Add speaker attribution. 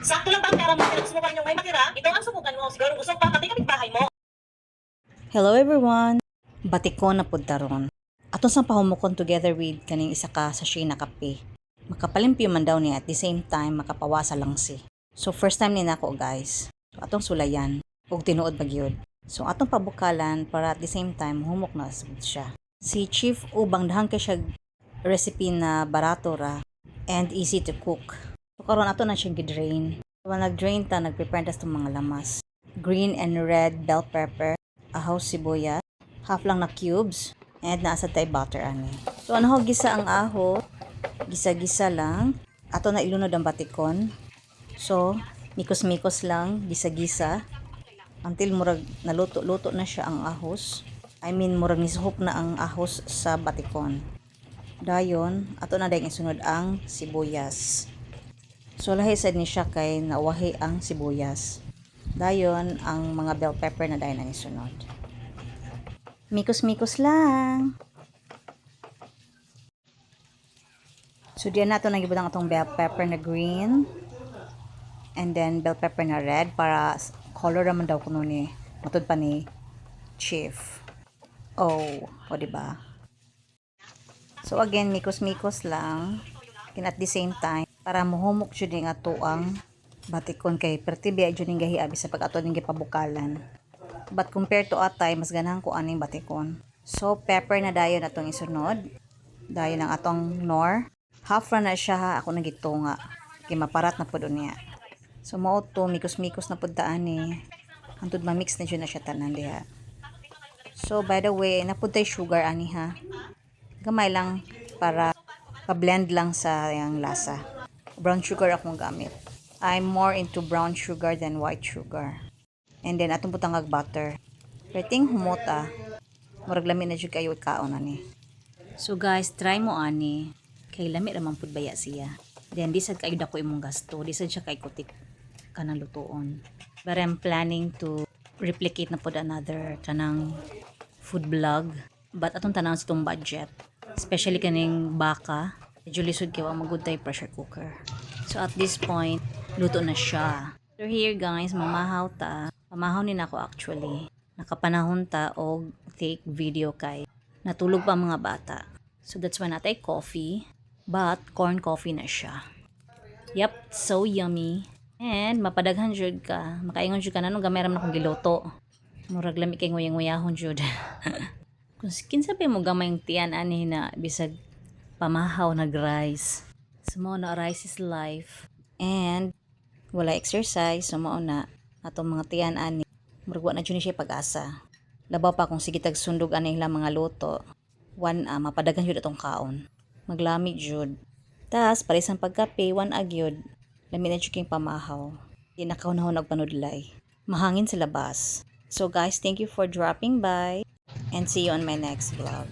Speaker 1: Sakto lang ba ang pera mo? Pinagsubukan yung may matira? Ito ang subukan mo. Siguro gusto pa pati kapitbahay mo.
Speaker 2: Hello everyone! Batikon na pud taron. Aton sang pahumukon together with kaning isa ka sachet na kape. Makapalimpyo man daw niya at the same time makapawasa lang si. So first time ni nako guys. So atong sulayan ug tinuod bagyod. So atong pabukalan para at the same time humok na sud siya. Si Chief ubang dahang kay siya recipe na barato ra and easy to cook. So karon ato na siyang gidrain. So nag-drain ta, nag-prepare ta sa mga lamas. Green and red bell pepper, ahaw sibuyas, half lang na cubes, and nasa tay butter ani. So ano gisa ang aho, gisa-gisa lang. Ato na ilunod ang batikon. So mikos-mikos lang, gisa-gisa until murag naluto-luto na siya ang ahos. I mean murag nisuhop na ang ahos sa batikon. Dayon, ato na dayong isunod ang sibuyas. So lahi sad ni siya kay nawahi ang sibuyas. Dayon ang mga bell pepper na dayon ang isunod. Mikos-mikos lang. So diyan nato nagibutang atong bell pepper na green and then bell pepper na red para color naman daw kuno ni matud pa ni Chief. Oh, o diba? So again, mikos-mikos lang. And at the same time, para muhumok jud nga tuang batikon kay pertibi jud ning gahi abi sa pag-ato ning gipabukalan. But compared to atay, mas ganahan ko aning batikon. So pepper na dayon atong isunod. Dayon ang atong nor. Half ra na siya ha, ako nagitunga. Kay maparat na pud niya. So mao to mikos-mikos na pud taan ni. Antud ma-mix na jud na siya tanan diha. So by the way, napud tay sugar ani ha. Gamay lang para pa-blend lang sa yung lasa. Brown sugar akong gamit. I'm more into brown sugar than white sugar. And then atong butangag butter. Rating humota. Murag lami na jud kayo kaon ani. So guys, try mo ani. Kay lami ra man pud baya siya. Then di sad kayo dako imong gasto. Di sad siya kay kutik kanang lutuon. But I'm planning to replicate na pud another kanang food vlog. But atong tanaw sa itong budget. Especially kaning baka. Medyo lisod kaya mag-good tayo pressure cooker. So at this point, luto na siya. So here guys, mamahaw ta. Pamahaw ni nako actually. Nakapanahon ta og take video kay natulog pa mga bata. So that's why natay coffee. But corn coffee na siya. Yep, so yummy. And mapadaghan jud ka. Makaingon jud ka na nung gameram na kong giloto. Murag lami kay nguyang-nguyahon jud. Kung kinsa pa mo gamay yung tiyan ani na bisag pamahaw nag rice. Sumo na rice is life. And wala exercise, sumo na atong mga tiyan ani. Murag wa na jud siya pag-asa. Labaw pa kung sige tag sundog ani lang mga luto. Mapadagan jud atong kaon. Maglami jud. Tas parisang pagkape, agyod. Lami na jud king pamahaw. Di na kaunahon og panudlay. Mahangin sa labas. So guys, thank you for dropping by. And see you on my next vlog.